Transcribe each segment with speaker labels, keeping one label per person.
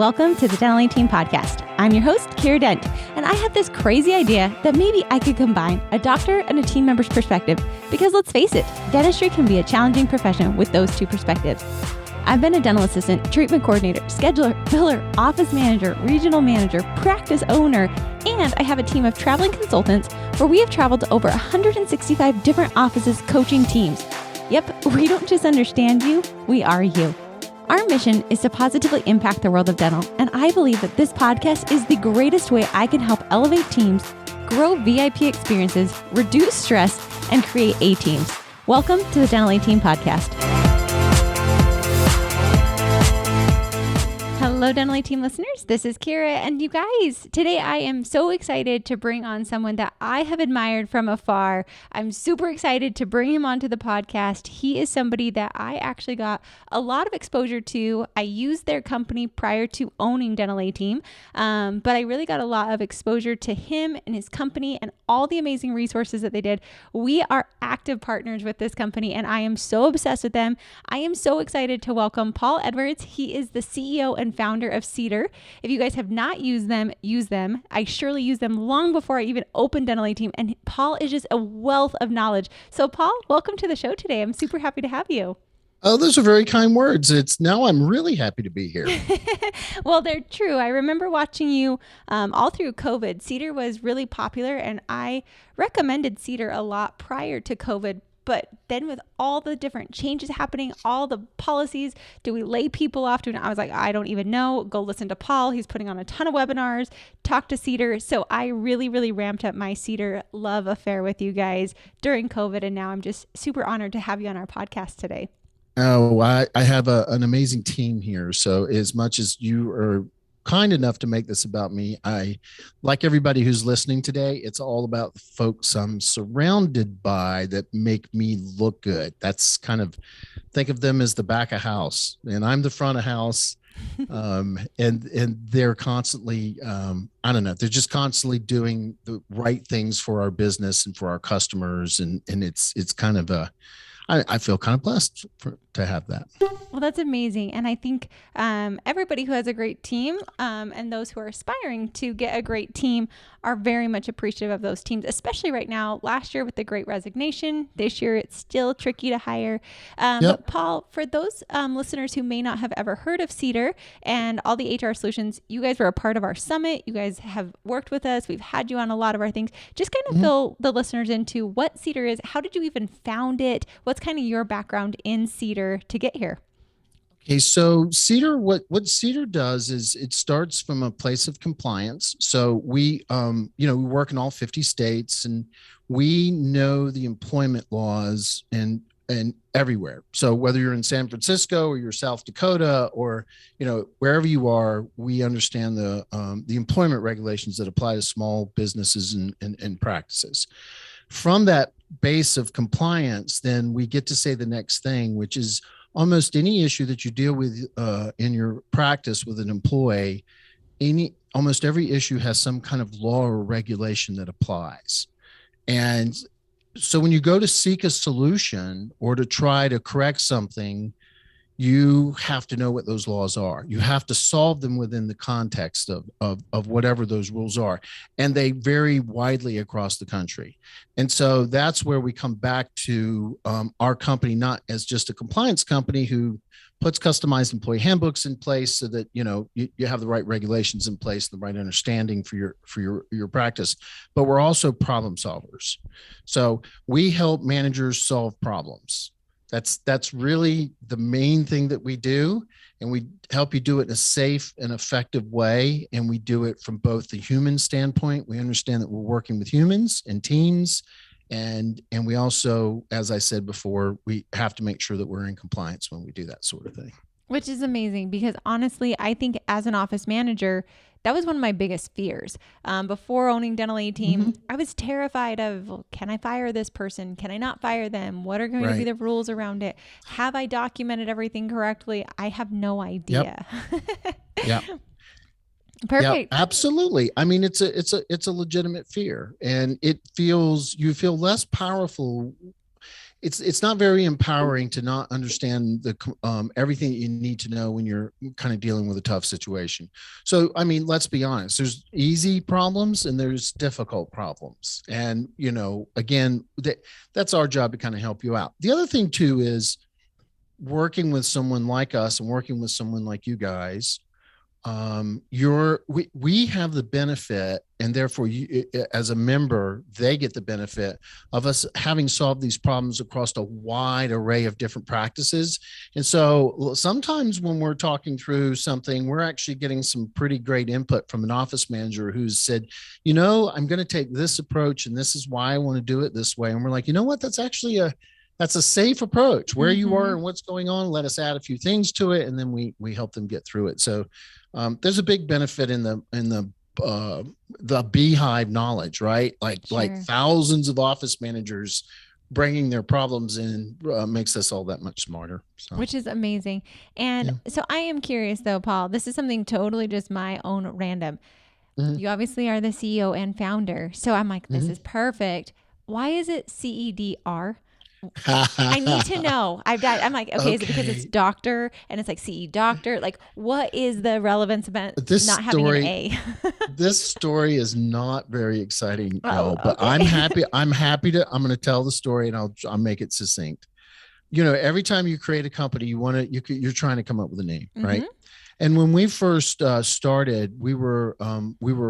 Speaker 1: Welcome to the Dental Team Podcast. I'm your host, Kiera Dent, and I have this crazy idea that maybe I could combine a doctor and a team member's perspective because let's face it, dentistry can be a challenging profession with those two perspectives. I've been a dental assistant, treatment coordinator, scheduler, biller, office manager, regional manager, practice owner, and I have a team of traveling consultants where we have traveled to over 165 different offices coaching teams. Yep, we don't just understand you, we are you. Our mission is to positively impact the world of dental, and I believe that this podcast is the greatest way I can help elevate teams, grow VIP experiences, reduce stress, and create A-teams. Welcome to the Dental Team Podcast. Hello, Dental Team listeners. This is Kiera, and you guys, today I am so excited to bring on someone that I have admired from afar. I'm super excited to bring him onto the podcast. He is somebody that I actually got a lot of exposure to. I used their company prior to owning Dental Team, but I really got a lot of exposure to him and his company and all the amazing resources that they did. We are active partners with this company, and I am so obsessed with them. I am so excited to welcome Paul Edwards. He is the CEO and founder of CEDR. If you guys have not used them, use them. I surely used them long before I even opened Dental Team, and Paul is just a wealth of knowledge. So Paul, welcome to the show today. I'm super happy to have you.
Speaker 2: Oh, those are very kind words. I'm really happy to be here.
Speaker 1: Well, they're true. I remember watching you all through COVID. CEDR was really popular, and I recommended CEDR a lot prior to COVID. But then with all the different changes happening, all the policies, do we lay people off? I was like, I don't even know. Go listen to Paul. He's putting on a ton of webinars. Talk to CEDR. So I really, really ramped up my CEDR love affair with you guys during COVID. And now I'm just super honored to have you on our podcast today.
Speaker 2: Oh, I have an amazing team here. So as much as you are kind enough to make this about me, I, like everybody who's listening today, it's all about the folks I'm surrounded by that make me look good. That's kind of, think of them as the back of house, and I'm the front of house. And they're constantly, they're just constantly doing the right things for our business and for our customers. And it's kind of I feel kind of blessed to have that.
Speaker 1: Well, that's amazing. And I think everybody who has a great team and those who are aspiring to get a great team are very much appreciative of those teams, especially right now. Last year with the Great Resignation, this year it's still tricky to hire. But Paul, for those listeners who may not have ever heard of CEDR and all the HR solutions, you guys were a part of our summit. You guys have worked with us. We've had you on a lot of our things. Just kind of fill the listeners into what CEDR is. How did you even found it? What's kind of your background in CEDR to get here?
Speaker 2: Okay, so CEDR, what CEDR does is it starts from a place of compliance. So we work in all 50 states, and we know the employment laws and everywhere. So whether you're in San Francisco or you're South Dakota or wherever you are, we understand the employment regulations that apply to small businesses and practices. From that base of compliance, then we get to say the next thing, which is almost any issue that you deal with in your practice with an employee, almost every issue has some kind of law or regulation that applies. And so when you go to seek a solution or to try to correct something, you have to know what those laws are. You have to solve them within the context of whatever those rules are. And they vary widely across the country. And so that's where we come back to our company, not as just a compliance company who puts customized employee handbooks in place so that, you have the right regulations in place, the right understanding for your practice, but we're also problem solvers. So we help managers solve problems. That's really the main thing that we do, and we help you do it in a safe and effective way. And we do it from both the human standpoint. We understand that we're working with humans and teams, and we also, as I said before, we have to make sure that we're in compliance when we do that sort of thing.
Speaker 1: Which is amazing because honestly, I think as an office manager, that was one of my biggest fears. Before owning Dental Team, I was terrified of, well, can I fire this person? Can I not fire them? What are going to be the rules around it? Have I documented everything correctly? I have no idea.
Speaker 2: Yep.
Speaker 1: Perfect.
Speaker 2: Yeah, absolutely. I mean, it's a legitimate fear, and you feel less powerful it's not very empowering to not understand the everything that you need to know when you're kind of dealing with a tough situation. So I mean, let's be honest, there's easy problems and there's difficult problems, and again, that's our job to kind of help you out. The other thing too is working with someone like us and working with someone like you guys. We have the benefit, and therefore you as a member, they get the benefit of us having solved these problems across a wide array of different practices. And so sometimes when we're talking through something, we're actually getting some pretty great input from an office manager who's said, I'm going to take this approach and this is why I want to do it this way. And we're like, you know what, that's a safe approach where you are and what's going on. Let us add a few things to it, and then we help them get through it. So there's a big benefit in the beehive knowledge, right? Like thousands of office managers bringing their problems in makes us all that much smarter. So.
Speaker 1: Which is amazing. And so I am curious though, Paul, this is something totally just my own random. Mm-hmm. You obviously are the CEO and founder. So I'm like, this is perfect. Why is it CEDR? I need to know. I'm like, okay, is it because it's doctor and it's like CE doctor? Like, what is the relevance about not having an A?
Speaker 2: This story is not very exciting, but okay. I'm happy I'm going to tell the story, and I'll make it succinct. Every time you create a company, you're trying to come up with a name, right? And when we first started, we were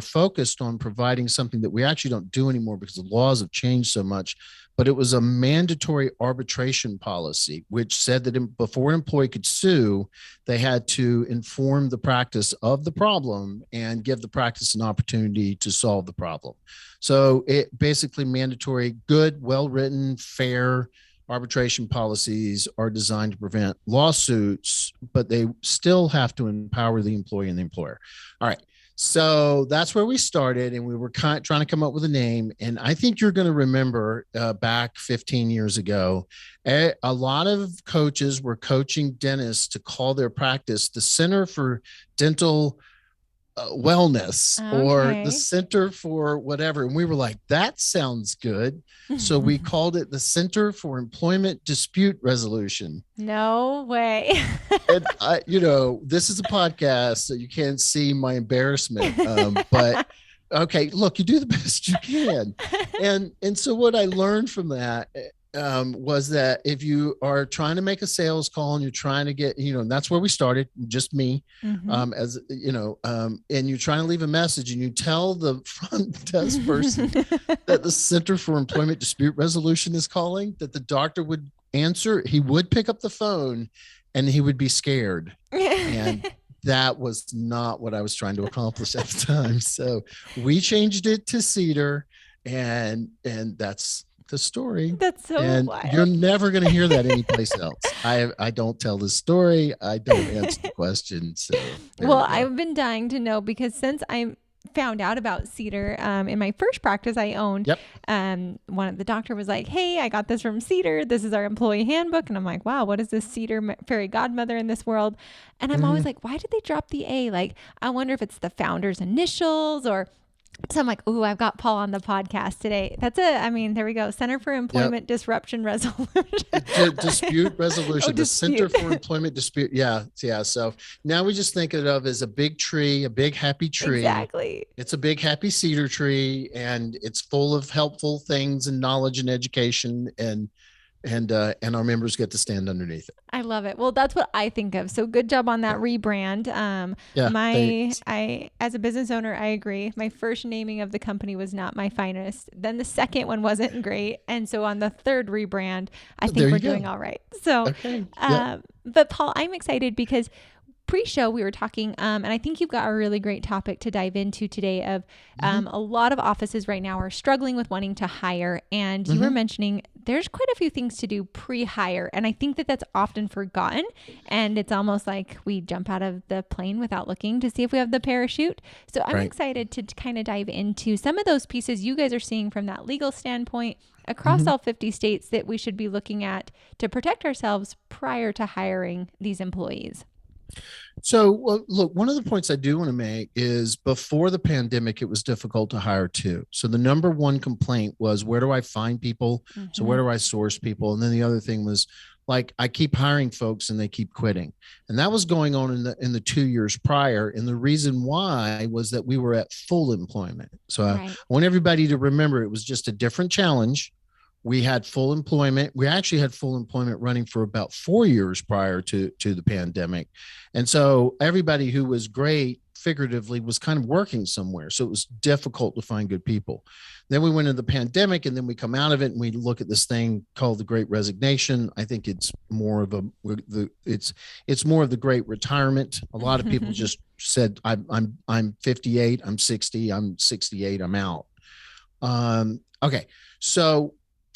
Speaker 2: focused on providing something that we actually don't do anymore because the laws have changed so much. But it was a mandatory arbitration policy, which said that before an employee could sue, they had to inform the practice of the problem and give the practice an opportunity to solve the problem. So it basically mandatory, good, well-written, fair arbitration policies are designed to prevent lawsuits, but they still have to empower the employee and the employer. All right. So that's where we started, and we were trying to come up with a name. And I think you're going to remember back 15 years ago, a lot of coaches were coaching dentists to call their practice the Center for Dental Wellness, or the Center for whatever. And we were like, that sounds good. So we called it the Center for Employment Dispute Resolution.
Speaker 1: No way.
Speaker 2: And this is a podcast, so you can't see my embarrassment. But okay, look, you do the best you can. And so what I learned from that was that if you are trying to make a sales call and you're trying to get, and that's where we started, just me, and you're trying to leave a message and you tell the front desk person that the Center for Employment Dispute Resolution is calling, that the doctor would answer, he would pick up the phone and he would be scared. And that was not what I was trying to accomplish at the time. So we changed it to CEDR, and that's the story.
Speaker 1: That's so wild.
Speaker 2: You're never going to hear that anyplace else. I don't tell the story. I don't answer the question. So
Speaker 1: I've been dying to know, because since I found out about CEDR in my first practice I owned, the doctor was like, hey, I got this from CEDR. This is our employee handbook. And I'm like, wow, what is this CEDR fairy godmother in this world? And I'm always like, why did they drop the A? Like, I wonder if it's the founder's initials or... So I'm like, ooh, I've got Paul on the podcast today. There we go. Center for Employment Disruption Resolution.
Speaker 2: Dispute resolution. The Center for Employment Dispute. Yeah. So now we just think of it as a big tree, a big happy tree.
Speaker 1: Exactly.
Speaker 2: It's a big happy cedar tree, and it's full of helpful things and knowledge and education, and our members get to stand underneath it.
Speaker 1: I love it. Well, that's what I think of. So good job on that rebrand. As a business owner, I agree. My first naming of the company was not my finest. Then the second one wasn't great. And so on the third rebrand, I think we're doing all right. So, but Paul, I'm excited because pre-show we were talking, and I think you've got a really great topic to dive into today of a lot of offices right now are struggling with wanting to hire. And you were mentioning there's quite a few things to do pre-hire. And I think that that's often forgotten. And it's almost like we jump out of the plane without looking to see if we have the parachute. So I'm excited to kind of dive into some of those pieces you guys are seeing from that legal standpoint across all 50 states that we should be looking at to protect ourselves prior to hiring these employees.
Speaker 2: So, well, look, one of the points I do want to make is before the pandemic, it was difficult to hire too. So, the number one complaint was, where do I find people? So,
Speaker 1: Mm-hmm.
Speaker 2: where do I source people? And then the other thing was, like, I keep hiring folks and they keep quitting. And that was going on in the 2 years prior. And the reason why was that we were at full employment. So, I
Speaker 1: Right.
Speaker 2: want everybody to remember it was just a different challenge. We had full employment. We actually had full employment running for about 4 years prior to the pandemic. And so everybody who was great figuratively was kind of working somewhere. So it was difficult to find good people. Then we went into the pandemic, and then we come out of it and we look at this thing called the Great Resignation. I think it's more of it's more of the Great Retirement. A lot of people just said, I'm 58, I'm 60, I'm 68, I'm out. Okay. So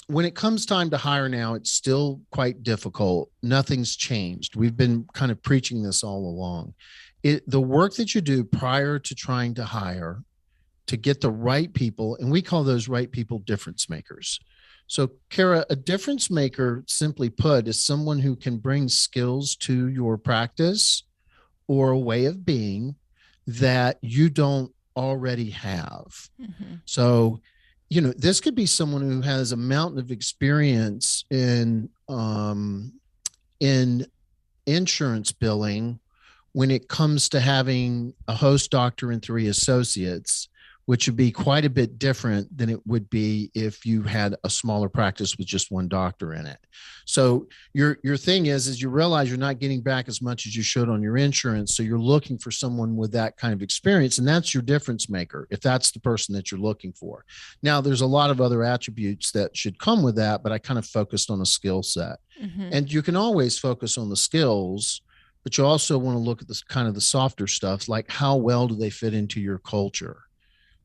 Speaker 2: when it comes time to hire now, it's still quite difficult. Nothing's changed. We've been kind of preaching this all along. The work that you do prior to trying to hire to get the right people, and we call those right people difference makers. So, Kiera, a difference maker, simply put, is someone who can bring skills to your practice or a way of being that you don't already have.
Speaker 1: Mm-hmm.
Speaker 2: So, this could be someone who has a mountain of experience in insurance billing when it comes to having a host doctor and three associates, which would be quite a bit different than it would be if you had a smaller practice with just one doctor in it. So your thing is you realize you're not getting back as much as you should on your insurance. So you're looking for someone with that kind of experience, and that's your difference maker if that's the person that you're looking for. Now, there's a lot of other attributes that should come with that, but I kind of focused on a skill set.
Speaker 1: Mm-hmm.
Speaker 2: And you can always focus on the skills, but you also want to look at this kind of the softer stuff, like how well do they fit into your culture?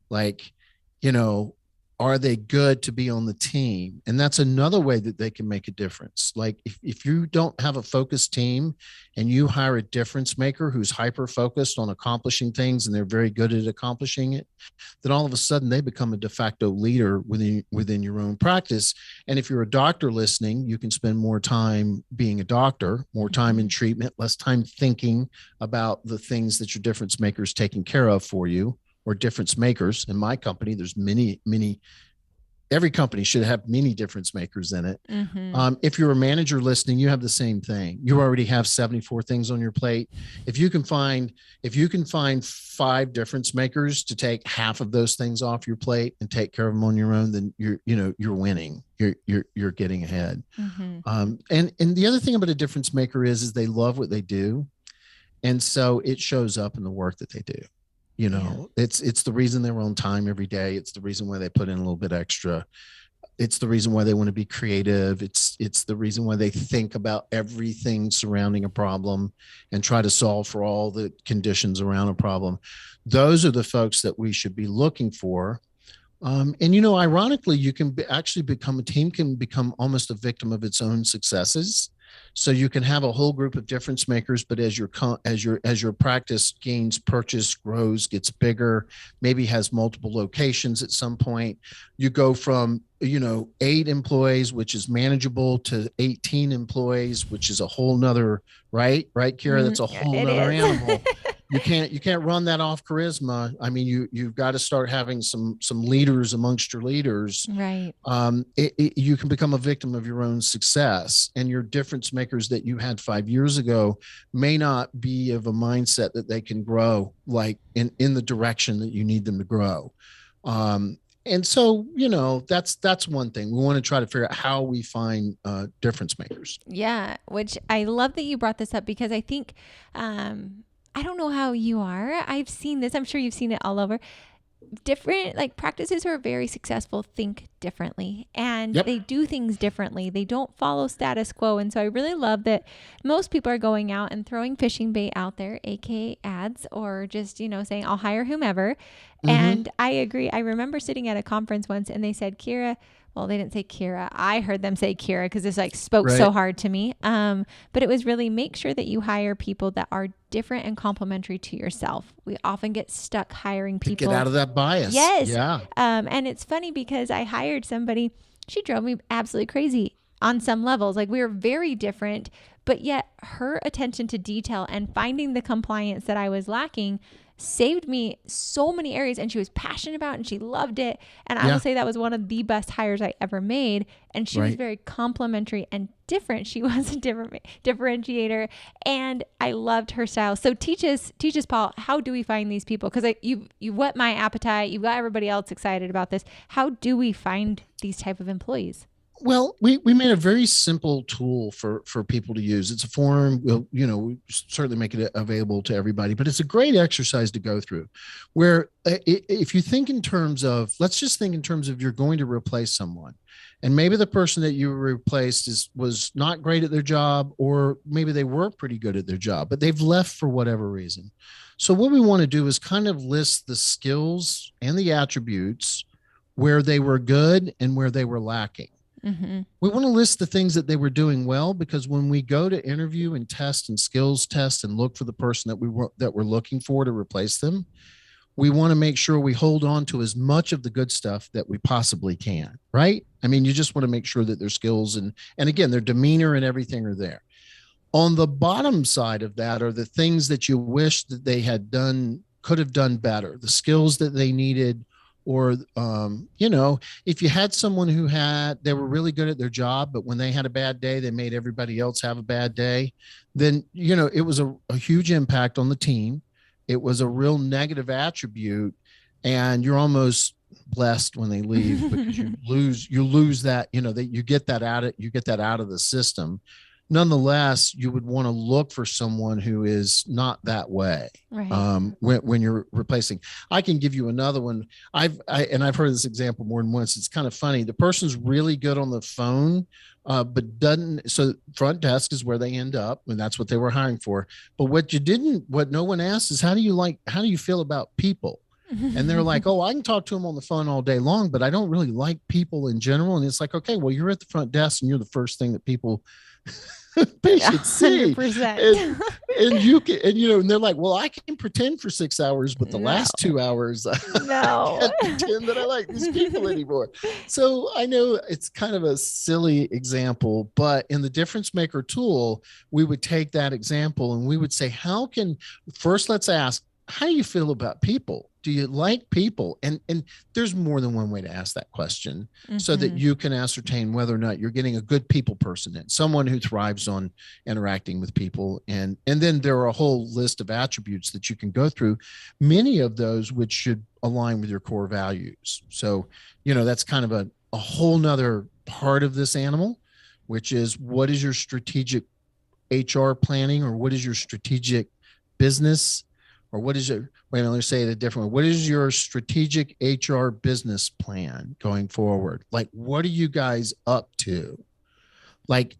Speaker 2: Like, you know, are they good to be on the team? And that's another way that they can make a difference. Like if you don't have a focused team and you hire a difference maker who's hyper focused on accomplishing things and they're very good at accomplishing it, then all of a sudden they become a de facto leader within your own practice. And if you're a doctor listening, you can spend more time being a doctor, more time in treatment, less time thinking about the things that your difference makers taking care of for you, or difference makers. In my company, there's many. Every company should have many difference makers in it.
Speaker 1: Mm-hmm.
Speaker 2: If you're a manager listening, you have the same thing. You already have 74 things on your plate. If you can find 5 difference makers to take half of those things off your plate and take care of them on your own, then you're winning. You're getting ahead.
Speaker 1: Mm-hmm.
Speaker 2: And the other thing about a difference maker is they love what they do, and so it shows up in the work that they do. It's the reason they're on time every day. It's the reason why they put in a little bit extra. It's the reason why they want to be creative. It's the reason why they think about everything surrounding a problem and try to solve for all the conditions around a problem. Those are the folks that we should be looking for. And ironically, you can actually become a team can become almost a victim of its own successes. So you can have a whole group of difference makers, but as your practice gains purchase, grows, gets bigger, maybe has multiple locations at some point, you go from 8 employees, which is manageable, to 18 employees, which is a whole nother right, Kiera? That's a whole
Speaker 1: It
Speaker 2: nother
Speaker 1: is.
Speaker 2: animal. You can't run that off charisma. I mean, you've got to start having some leaders amongst your leaders.
Speaker 1: Right.
Speaker 2: You can become a victim of your own success, and your difference makers that you had 5 years ago may not be of a mindset that they can grow like in the direction that you need them to grow. And so, that's one thing. We want to try to figure out how we find difference makers.
Speaker 1: Yeah, which I love that you brought this up because I think I don't know how you are. I've seen this. I'm sure you've seen it all over. Different like practices who are very successful think differently and
Speaker 2: Yep.
Speaker 1: they do things differently. They don't follow status quo. And so I really love that most people are going out and throwing fishing bait out there, aka ads, or just, saying I'll hire whomever.
Speaker 2: Mm-hmm.
Speaker 1: And I agree. I remember sitting at a conference once and they said, Kiera, well, they didn't say Kiera. I heard them say Kiera because this like spoke so
Speaker 2: Right.
Speaker 1: hard to me. But it was really make sure that you hire people that are different and complementary to yourself. We often get stuck hiring
Speaker 2: To get
Speaker 1: people.
Speaker 2: out of that bias.
Speaker 1: Yes.
Speaker 2: Yeah.
Speaker 1: And it's funny because I hired somebody, she drove me absolutely crazy. on some levels. Like we were very different, but yet her attention to detail and finding the compliance that I was lacking saved me so many areas, and she was passionate about it and she loved it. And I will
Speaker 2: Yeah.
Speaker 1: say that was one of the best hires I ever made. And she was
Speaker 2: Right.
Speaker 1: very complimentary and different. She was a different differentiator, and I loved her style. So teach us, Paul, how do we find these people? Because you whet my appetite. You've got everybody else excited about this. How do we find these type of employees?
Speaker 2: Well, we made a very simple tool for people to use. It's a form. We certainly make it available to everybody, but it's a great exercise to go through. Where if you think in terms of, let's just think in terms of you're going to replace someone, and maybe the person that you replaced was not great at their job, or maybe they were pretty good at their job, but they've left for whatever reason. So what we want to do is kind of list the skills and the attributes where they were good and where they were lacking.
Speaker 1: Mm-hmm.
Speaker 2: We want to list the things that they were doing well, because when we go to interview and test and skills test and look for the person that we're looking for to replace them, we want to make sure we hold on to as much of the good stuff that we possibly can, right? I mean, you just want to make sure that their skills and again, their demeanor and everything are there. On the bottom side of that are the things that you wish that they could have done better, the skills that they needed. Or, if you had someone they were really good at their job, but when they had a bad day, they made everybody else have a bad day, then, it was a huge impact on the team. It was a real negative attribute, and you're almost blessed when they leave, because you lose that, that you get that out of the system. Nonetheless, you would want to look for someone who is not that way.
Speaker 1: Right.
Speaker 2: When you're replacing. I can give you another one. I've heard this example more than once. It's kind of funny. The person's really good on the phone, but doesn't. So front desk is where they end up, and that's what they were hiring for. But what no one asks is, how do you feel about people? And they're like, oh, I can talk to them on the phone all day long, but I don't really like people in general. And it's like, okay, well, you're at the front desk and you're the first thing that people should see.
Speaker 1: 100%.
Speaker 2: And they're like, well, I can pretend for 6 hours, but the last 2 hours, I can't pretend that I like these people anymore. So I know it's kind of a silly example, but in the difference maker tool, we would take that example and we would say, first let's ask, how do you feel about people? Do you like people? And there's more than one way to ask that question, so that you can ascertain whether or not you're getting a good people person in, someone who thrives on interacting with people. And then there are a whole list of attributes that you can go through, many of those which should align with your core values. So, that's kind of a whole nother part of this animal, which is, what is your strategic HR planning, or what is your strategic business, or what is your, let's say it a different way. What is your strategic HR business plan going forward? Like, what are you guys up to? Like,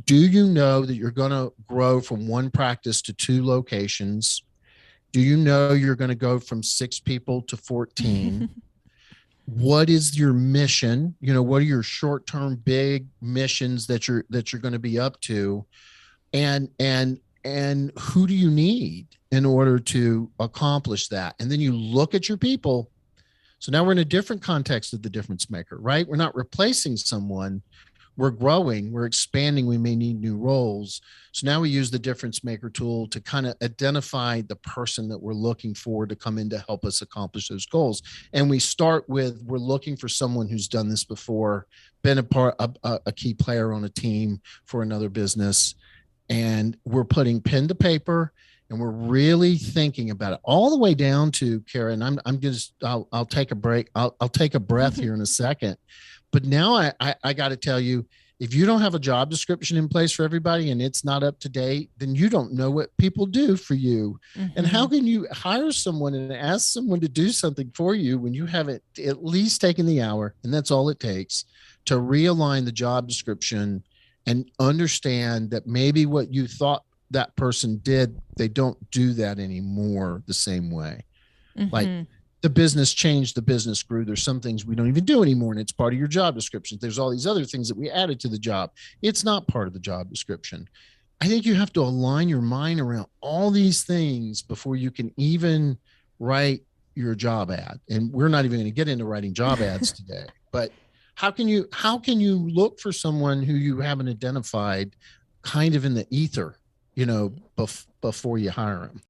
Speaker 2: do you know that you're going to grow from one practice to 2 locations? Do you know you're going to go from 6 people to 14? What is your mission? What are your short-term big missions that you're going to be up to? And who do you need in order to accomplish that? And then you look at your people. So now we're in a different context of the difference maker, right? We're not replacing someone. We're growing, we're expanding, we may need new roles. So now we use the difference maker tool to kind of identify the person that we're looking for to come in to help us accomplish those goals. And we start with, we're looking for someone who's done this before, been a key player on a team for another business. And we're putting pen to paper, and we're really thinking about it all the way down to, Kiera, and I'll take a break. I'll take a breath here in a second. But now I got to tell you, if you don't have a job description in place for everybody and it's not up to date, then you don't know what people do for you. And how can you hire someone and ask someone to do something for you when you haven't at least taken the hour, and that's all it takes, to realign the job description and understand that maybe what you thought that person did, they don't do that anymore the same way. Like, the business changed, the business grew. There's some things we don't even do anymore, and it's part of your job description. There's all these other things that we added to the job. It's not part of the job description. I think you have to align your mind around all these things before you can even write your job ad. And we're not even going to get into writing job ads today, but how can you look for someone who you haven't identified kind of in the ether, before you hire them?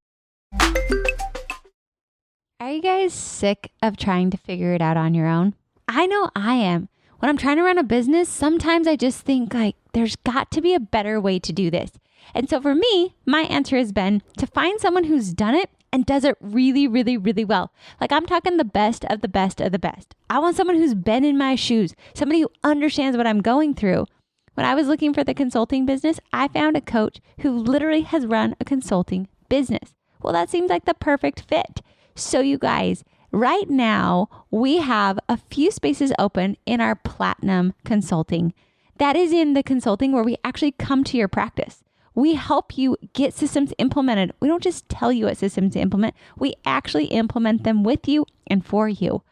Speaker 1: Are you guys sick of trying to figure it out on your own? I know I am. When I'm trying to run a business, sometimes I just think like there's got to be a better way to do this. And so for me, my answer has been to find someone who's done it and does it really, really, really well. Like I'm talking the best of the best of the best. I want someone who's been in my shoes, somebody who understands what I'm going through. When I was looking for the consulting business, I found a coach who literally has run a consulting business. Well, that seems like the perfect fit. So you guys, right now we have a few spaces open in our Platinum Consulting. That is in the consulting where we actually come to your practice. We help you get systems implemented. We don't just tell you what systems to implement. We actually implement them with you and for you.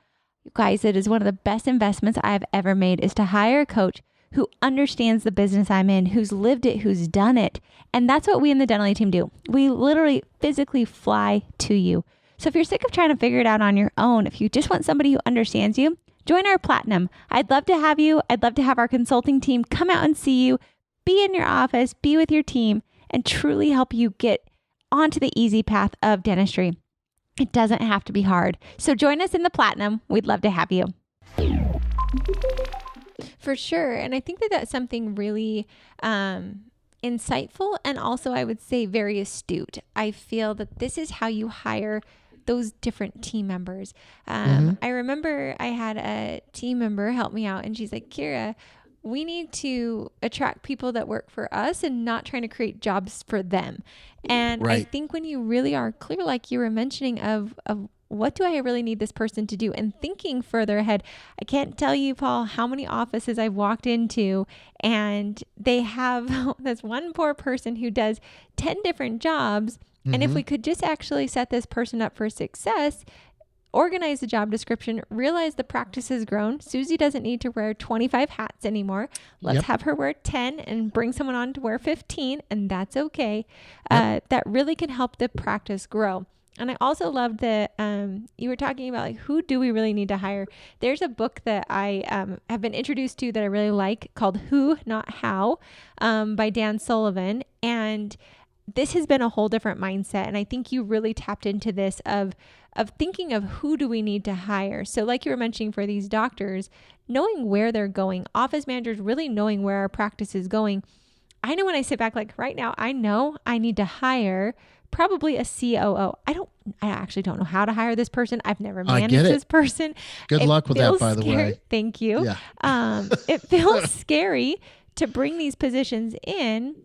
Speaker 1: You guys, it is one of the best investments I've ever made is to hire a coach who understands the business I'm in, who's lived it, who's done it. And that's what we in the Dental team do. We literally physically fly to you. So if you're sick of trying to figure it out on your own, if you just want somebody who understands you, join our Platinum. I'd love to have you. I'd love to have our consulting team come out and see you, be in your office, be with your team, and truly help you get onto the easy path of dentistry. It doesn't have to be hard. So join us in the Platinum. We'd love to have you. For sure. And I think that that's something really insightful and also I would say very astute. I feel that this is how you hire those different team members. I remember I had a team member help me out and she's like, Kiera, we need to attract people that work for us and not trying to create jobs for them. And I think when you really are clear, like you were mentioning of what do I really need this person to do? And thinking further ahead, I can't tell you, Paul, how many offices I've walked into and they have this one poor person who does 10 different jobs. And if we could just actually set this person up for success, organize the job description, realize the practice has grown. Susie doesn't need to wear 25 hats anymore. Let's have her wear 10 and bring someone on to wear 15, and that's okay. That really can help the practice grow. And I also loved that you were talking about like, who do we really need to hire? There's a book that I have been introduced to that I really like called Who, Not How by Dan Sullivan. And this has been a whole different mindset. And I think you really tapped into this of thinking of who do we need to hire. So like you were mentioning for these doctors, knowing where they're going, office managers really knowing where our practice is going. I know when I sit back, like right now, I know I need to hire probably a COO. I actually don't know how to hire this person. I've never managed this person.
Speaker 2: Good luck with that, by the way.
Speaker 1: Thank you. Yeah. It feels scary to bring these positions in.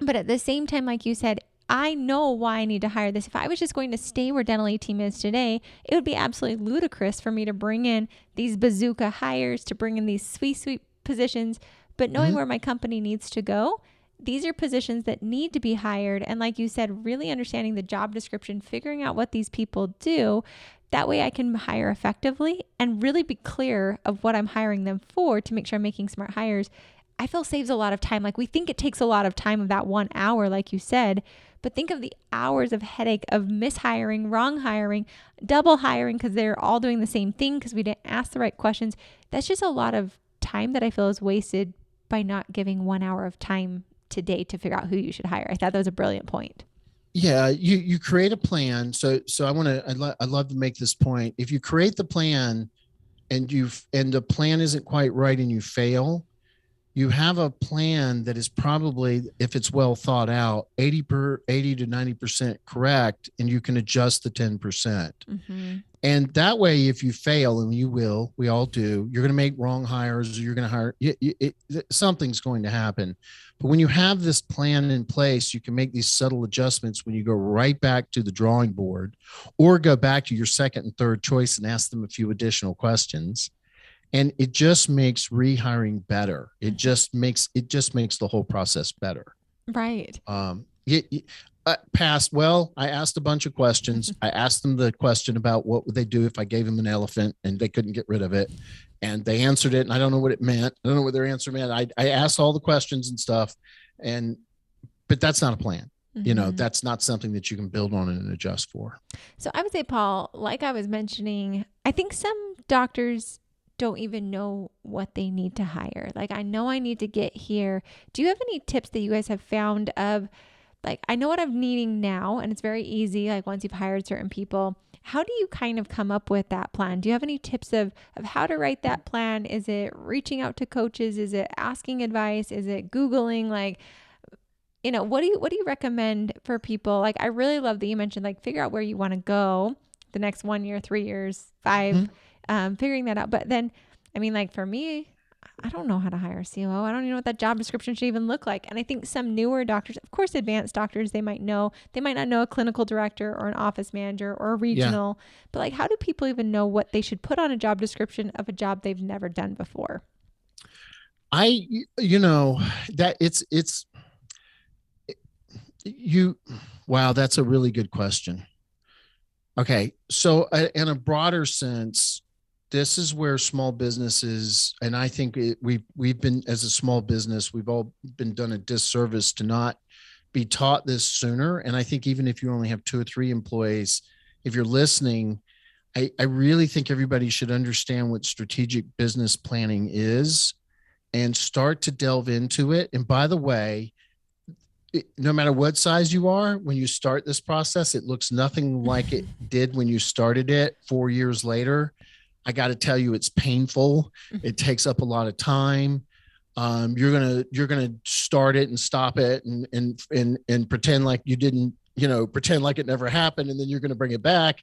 Speaker 1: But at the same time, like you said, I know why I need to hire this. If I was just going to stay where Dental team is today, it would be absolutely ludicrous for me to bring in these bazooka hires, to bring in these sweet positions. But knowing where my company needs to go, these are positions that need to be hired. And like you said, really understanding the job description, figuring out what these people do. That way I can hire effectively and really be clear of what I'm hiring them for to make sure I'm making smart hires. I feel saves a lot of time. Like we think it takes a lot of time of that 1 hour, like you said, but think of the hours of headache of mishiring, wrong hiring, double hiring because they're all doing the same thing because we didn't ask the right questions. That's just a lot of time that I feel is wasted by not giving 1 hour of time today to figure out who you should hire. I thought that was a brilliant point.
Speaker 2: Yeah, you create a plan. So I'd love to make this point. If you create the plan and the plan isn't quite right and you fail, you have a plan that is probably, if it's well thought out, 80 to 90% correct, and you can adjust the 10%. And that way, if you fail, and you will, we all do, you're going to make wrong hires, or you're going to hire, something's going to happen. But when you have this plan in place, you can make these subtle adjustments when you go right back to the drawing board or go back to your second and third choice and ask them a few additional questions. And it just makes rehiring better. It just makes the whole process better.
Speaker 1: Right.
Speaker 2: I asked a bunch of questions. I asked them the question about what would they do if I gave them an elephant and they couldn't get rid of it. And they answered it. And I don't know what it meant. I don't know what their answer meant. I asked all the questions and stuff. But that's not a plan. That's not something that you can build on and adjust for.
Speaker 1: So I would say, Paul, like I was mentioning, I think some doctors don't even know what they need to hire. Like, I know I need to get here. Do you have any tips that you guys have found of, like, I know what I'm needing now, and it's very easy, like once you've hired certain people, how do you kind of come up with that plan? Do you have any tips of how to write that plan? Is it reaching out to coaches? Is it asking advice? Is it Googling? Like, what do you recommend for people? Like, I really love that you mentioned, like, figure out where you want to go the next 1 year, 3 years, 5, figuring that out. But then, I mean, like for me, I don't know how to hire a COO. I don't even know what that job description should even look like. And I think some newer doctors, of course, advanced doctors, they might not know a clinical director or an office manager or a
Speaker 2: Yeah.
Speaker 1: regional, but like, how do people even know what they should put on a job description of a job they've never done before?
Speaker 2: I, you know, that it's you, wow, that's a really good question. Okay. So, in a broader sense, this is where small businesses, and I think we've been, as a small business, we've all been done a disservice to not be taught this sooner. And I think even if you only have 2 or 3 employees, if you're listening, I really think everybody should understand what strategic business planning is and start to delve into it. And by the way, no matter what size you are, when you start this process, it looks nothing like it did when you started it 4 years later. I got to tell you, it's painful. It takes up a lot of time. You're gonna start it and stop it and pretend like you didn't, pretend like it never happened, and then you're gonna bring it back.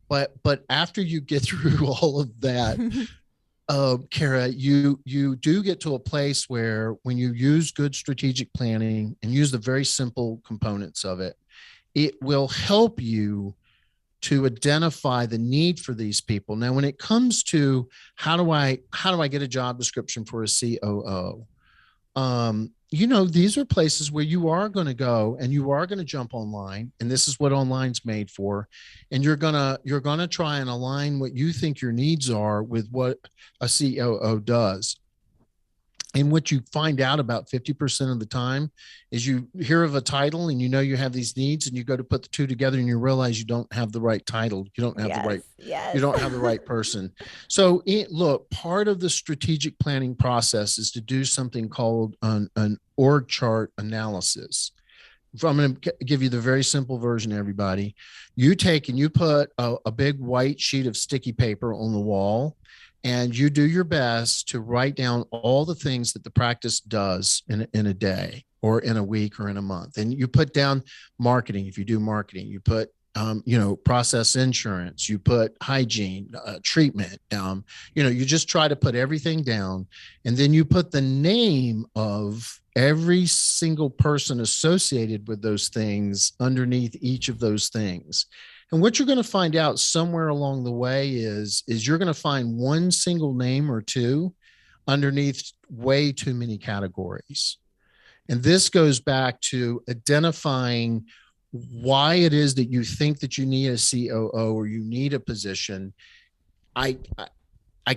Speaker 2: But after you get through all of that, Kiera, you do get to a place where when you use good strategic planning and use the very simple components of it, it will help you to identify the need for these people. Now, when it comes to how do I get a job description for a COO? These are places where you are going to go and you are going to jump online, and this is what online's made for. And you're going to try and align what you think your needs are with what a COO does. And what you find out about 50% of the time is you hear of a title and you have these needs, and you go to put the two together and you realize you don't have the right title. You don't have the right, you
Speaker 1: Yes.
Speaker 2: don't have the right person. So look, part of the strategic planning process is to do something called an org chart analysis. I'm going to give you the very simple version, everybody. You take and you put a big white sheet of sticky paper on the wall, and you do your best to write down all the things that the practice does in a day or in a week or in a month. And you put down marketing. If you do marketing, you put, process insurance, you put hygiene, treatment, you just try to put everything down. And then you put the name of every single person associated with those things underneath each of those things. And what you're going to find out somewhere along the way is you're going to find one single name or two underneath way too many categories. And this goes back to identifying why it is that you think that you need a COO or you need a position. I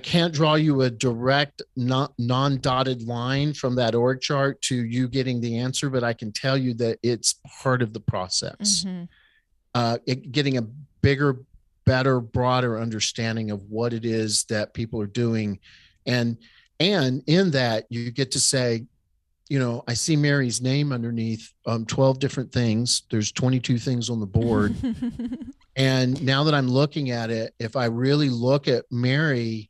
Speaker 2: can't draw you a direct non-dotted line from that org chart to you getting the answer, but I can tell you that it's part of the process.
Speaker 1: Mm-hmm.
Speaker 2: Getting a bigger, better, broader understanding of what it is that people are doing. And in that you get to say, I see Mary's name underneath 12 different things. There's 22 things on the board. And now that I'm looking at it, if I really look at Mary,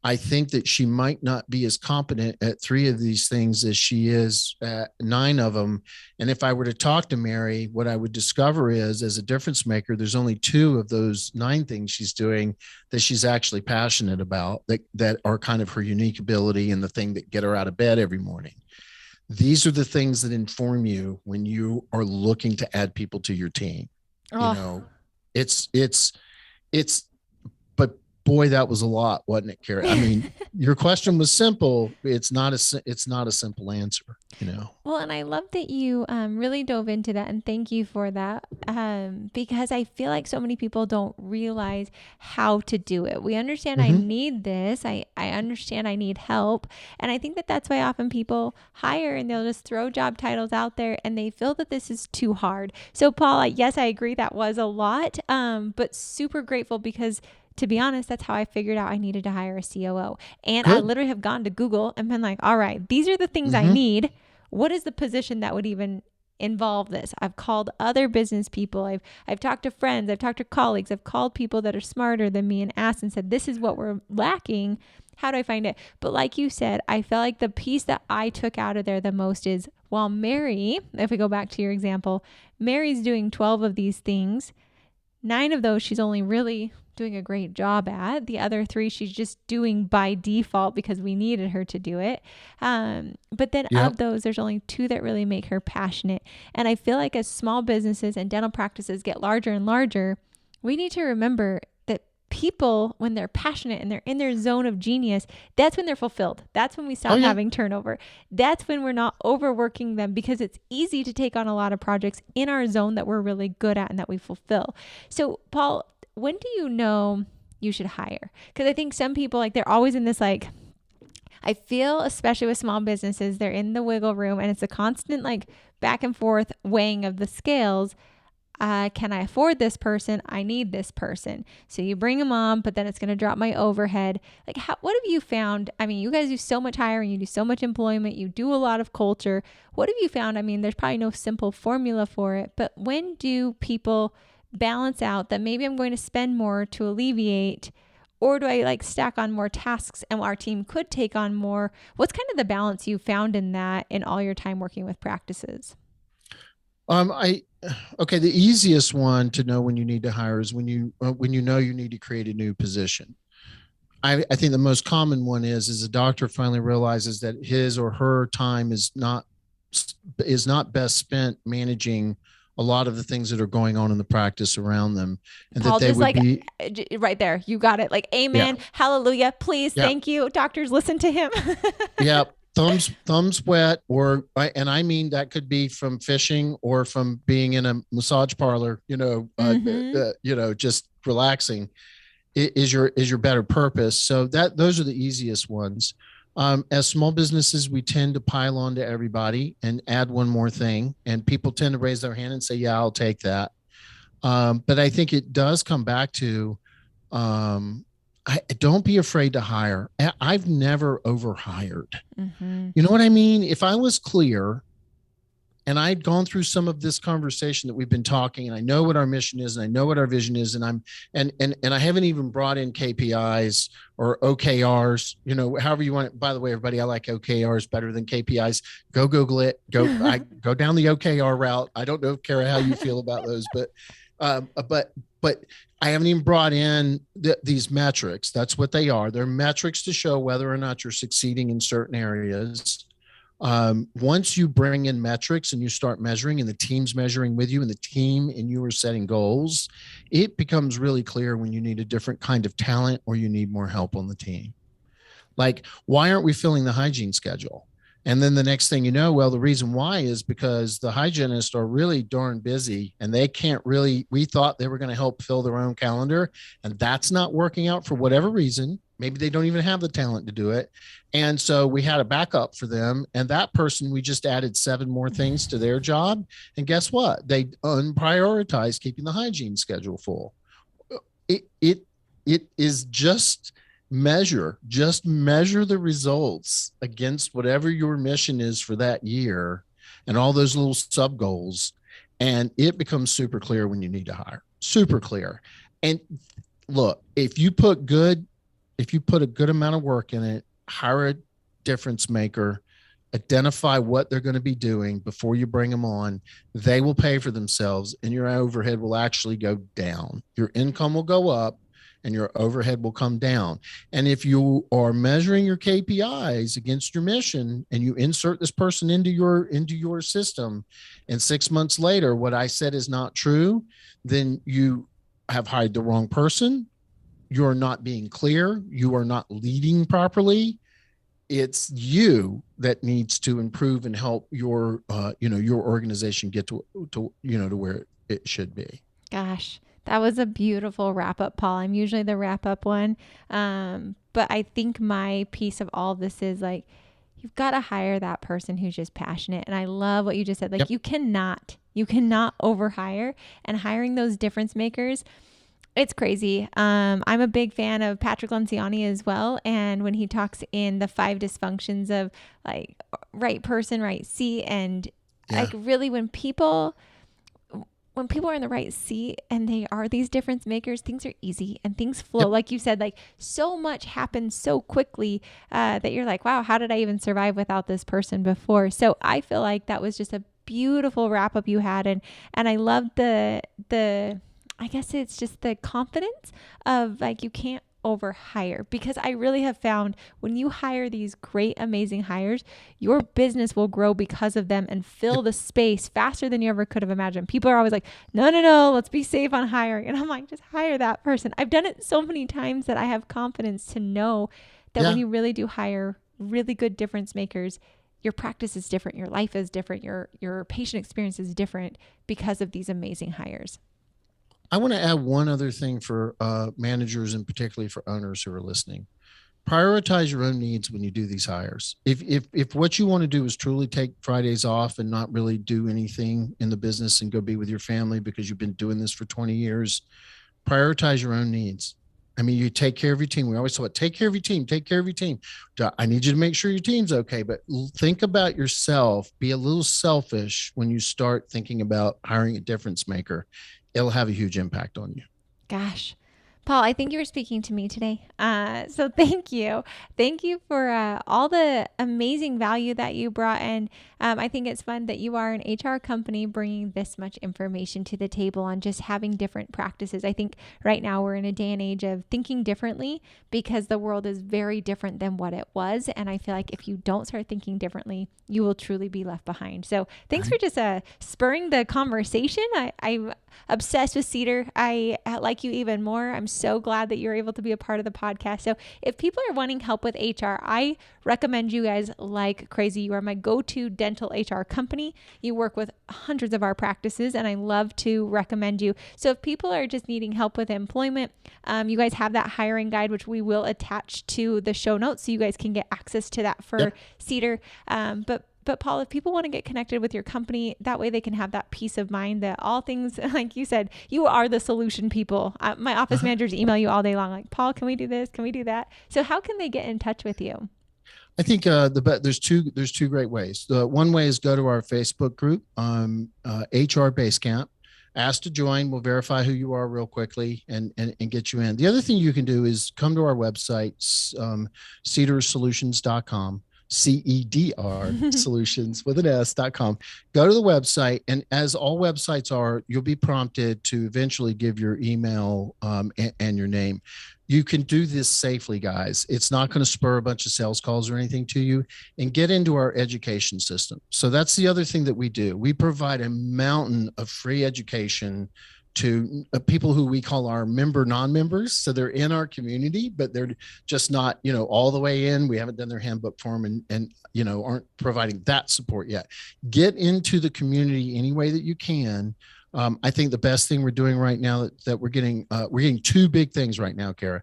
Speaker 2: I think that she might not be as competent at 3 of these things as she is at 9 of them. And if I were to talk to Mary, what I would discover is, as a difference maker, there's only 2 of those 9 things she's doing that she's actually passionate about, that are kind of her unique ability and the thing that get her out of bed every morning. These are the things that inform you when you are looking to add people to your team. It's but boy, that was a lot, wasn't it, Kiera? I mean, your question was simple. It's not a simple answer,
Speaker 1: Well, and I love that you really dove into that, and thank you for that, because I feel like so many people don't realize how to do it. We understand I need this. I understand I need help. And I think that that's why often people hire and they'll just throw job titles out there and they feel that this is too hard. So Paul, yes, I agree that was a lot, but super grateful because to be honest, that's how I figured out I needed to hire a COO. And I
Speaker 2: Good.
Speaker 1: literally have gone to Google and been like, all right, these are the things I
Speaker 2: Mm-hmm.
Speaker 1: need. What is the position that would even involve this? I've called other business people. I've talked to friends. I've talked to colleagues. I've called people that are smarter than me and asked and said, this is what we're lacking. How do I find it? But like you said, I felt like the piece that I took out of there the most is, while Mary, if we go back to your example, Mary's doing 12 of these things. 9 of those she's only really doing a great job at. The other 3 she's just doing by default because we needed her to do it. But then
Speaker 2: Yep.
Speaker 1: of those, there's only 2 that really make her passionate. And I feel like as small businesses and dental practices get larger and larger, we need to remember that people, when they're passionate and they're in their zone of genius, that's when they're fulfilled. That's when we
Speaker 2: Oh
Speaker 1: stop
Speaker 2: yeah.
Speaker 1: having turnover. That's when we're not overworking them, because it's easy to take on a lot of projects in our zone that we're really good at and that we fulfill. So, Paul, when do you know you should hire? Because I think some people, like, they're always in this, like, I feel, especially with small businesses, they're in the wiggle room and it's a constant, like, back and forth weighing of the scales. Can I afford this person? I need this person. So you bring them on, but then it's going to drop my overhead. Like, what have you found? I mean, you guys do so much hiring, you do so much employment, you do a lot of culture. What have you found? I mean, there's probably no simple formula for it, but when do people balance out that maybe I'm going to spend more to alleviate, or do I, like, stack on more tasks and our team could take on more? What's kind of the balance you found in that in all your time working with practices?
Speaker 2: I okay. The easiest one to know when you need to hire is when you know you need to create a new position. I think the most common one is a doctor finally realizes that his or her time is not best spent managing a lot of the things that are going on in the practice around them, and that
Speaker 1: Paul,
Speaker 2: they
Speaker 1: just
Speaker 2: would
Speaker 1: like
Speaker 2: be.
Speaker 1: right there, you got it. Like,
Speaker 2: Yeah.
Speaker 1: amen, hallelujah, please,
Speaker 2: Yeah.
Speaker 1: thank you. Doctors, listen to him.
Speaker 2: Yeah. Thumbs wet, and I mean that could be from fishing or from being in a massage parlor,
Speaker 1: Mm-hmm.
Speaker 2: just relaxing is your better purpose. So those are the easiest ones. As small businesses, we tend to pile on to everybody and add one more thing, and people tend to raise their hand and say, "Yeah, I'll take that." But I think it does come back to, um, don't be afraid to hire. I've never overhired.
Speaker 1: Mm-hmm.
Speaker 2: You know what I mean? If I was clear and I'd gone through some of this conversation that we've been talking, and I know what our mission is, and I know what our vision is, and and I haven't even brought in KPIs or OKRs, however you want it. By the way, everybody, I like OKRs better than KPIs. Go Google it. Go down the OKR route. I don't know, Kiera, how you feel about those, but I haven't even brought in these metrics. That's what they are. They're metrics to show whether or not you're succeeding in certain areas. Once you bring in metrics and you start measuring, and the team's measuring with you, and the team and you are setting goals, it becomes really clear when you need a different kind of talent or you need more help on the team. Like, why aren't we filling the hygiene schedule? And then the next thing you know, well, the reason why is because the hygienists are really darn busy and they can't really, we thought they were going to help fill their own calendar, and that's not working out for whatever reason. Maybe they don't even have the talent to do it. And so we had a backup for them. And that person, we just added 7 more things to their job. And guess what? They unprioritized keeping the hygiene schedule full. It is just measure the results against whatever your mission is for that year and all those little sub goals. And it becomes super clear when you need to hire. Super clear. And look, if you put a good amount of work in it, hire a difference maker, identify what they're going to be doing before you bring them on, they will pay for themselves, and your overhead will actually go down. Your income will go up and your overhead will come down. And if you are measuring your KPIs against your mission and you insert this person into your system, and 6 months later what I said is not true, then you have hired the wrong person. You're not being clear. You are not leading properly. It's you that needs to improve and help your organization get to where it should be.
Speaker 1: Gosh, that was a beautiful wrap up, Paul. I'm usually the wrap up one. But I think my piece of all of this is, like, you've got to hire that person who's just passionate. And I love what you just said. Like,
Speaker 2: Yep.
Speaker 1: you cannot overhire, and hiring those difference makers. It's crazy. I'm a big fan of Patrick Lenciani as well. And when he talks in the 5 dysfunctions of like right person, right seat, and like really when people are in the right seat and they are these difference makers, things are easy and things flow.
Speaker 2: Yep.
Speaker 1: Like you said, like so much happens so quickly that you're like, wow, how did I even survive without this person before? So I feel like that was just a beautiful wrap up you had. And I love the I guess it's just the confidence of like, you can't overhire, because I really have found when you hire these great, amazing hires, your business will grow because of them and fill the space faster than you ever could have imagined. People are always like, no, let's be safe on hiring. And I'm like, just hire that person. I've done it so many times that I have confidence to know that when you really do hire really good difference makers, your practice is different, your life is different, your patient experience is different because of these amazing hires.
Speaker 2: I want to add one other thing for managers and particularly for owners who are listening. Prioritize your own needs when you do these hires. If what you want to do is truly take Fridays off and not really do anything in the business and go be with your family because you've been doing this for 20 years, prioritize your own needs. I mean, you take care of your team. We always thought, take care of your team, take care of your team. I need you to make sure your team's okay, but think about yourself. Be a little selfish when you start thinking about hiring a difference maker. It'll have a huge impact on you.
Speaker 1: Gosh, Paul, I think you were speaking to me today. So thank you. Thank you for all the amazing value that you brought. And I think it's fun that you are an HR company bringing this much information to the table on just having different practices. I think right now we're in a day and age of thinking differently because the world is very different than what it was. And I feel like if you don't start thinking differently, you will truly be left behind. So thanks for just spurring the conversation. I'm obsessed with CEDR. I like you even more. I'm so glad that you're able to be a part of the podcast. So if people are wanting help with HR, I recommend you guys like crazy. You are my go-to dental HR company. You work with hundreds of our practices, and I love to recommend you. So if people are just needing help with employment, you guys have that hiring guide, which we will attach to the show notes so you guys can get access to that for CEDR. But Paul, if people want to get connected with your company, that way they can have that peace of mind that all things, like you said, you are the solution people. My office managers email you all day long, like, Paul, can we do this? Can we do that? So how can they get in touch with you?
Speaker 2: I think there's two great ways. One way is go to our Facebook group, HR Basecamp. Ask to join. We'll verify who you are real quickly and get you in. The other thing you can do is come to our website, cedrsolutions.com. CEDR solutions with an S.com. Go to the website. And as all websites are, you'll be prompted to eventually give your email and your name. You can do this safely, guys. It's not going to spur a bunch of sales calls or anything to you, and get into our education system. So that's the other thing that we do. We provide a mountain of free education to people who we call our non-members. So they're in our community, but they're just not, all the way in. We haven't done their handbook for them and aren't providing that support yet. Get into the community any way that you can. I think the best thing we're doing right now that we're getting two big things right now, Kiera.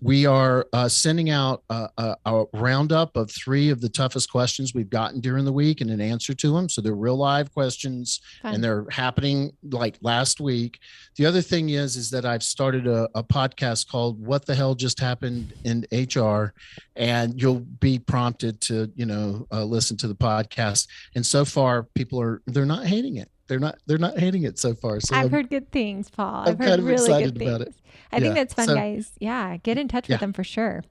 Speaker 2: We are sending out a roundup of 3 of the toughest questions we've gotten during the week and an answer to them. So they're real live questions. Fun. And they're happening like last week. The other thing is that I've started a podcast called What the Hell Just Happened in HR, and you'll be prompted to, listen to the podcast. And so far they're not hating it. They're not hating it so far. So
Speaker 1: I've heard good things, Paul.
Speaker 2: I've heard really good things about it.
Speaker 1: I think that's fun, guys. Yeah, get in touch with them for sure.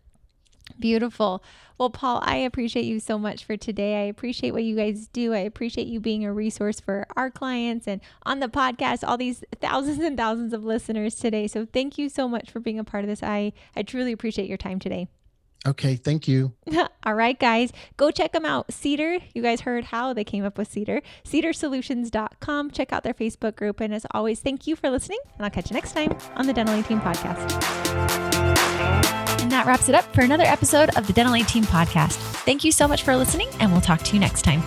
Speaker 1: Beautiful. Well, Paul, I appreciate you so much for today. I appreciate what you guys do. I appreciate you being a resource for our clients and on the podcast, all these thousands and thousands of listeners today. So thank you so much for being a part of this. I truly appreciate your time today.
Speaker 2: Okay, thank you.
Speaker 1: All right, guys, go check them out. CEDR, you guys heard how they came up with CEDR. cedrsolutions.com. Check out their Facebook group. And as always, thank you for listening. And I'll catch you next time on the Dental A-Team Podcast. And that wraps it up for another episode of the Dental A-Team Podcast. Thank you so much for listening, and we'll talk to you next time.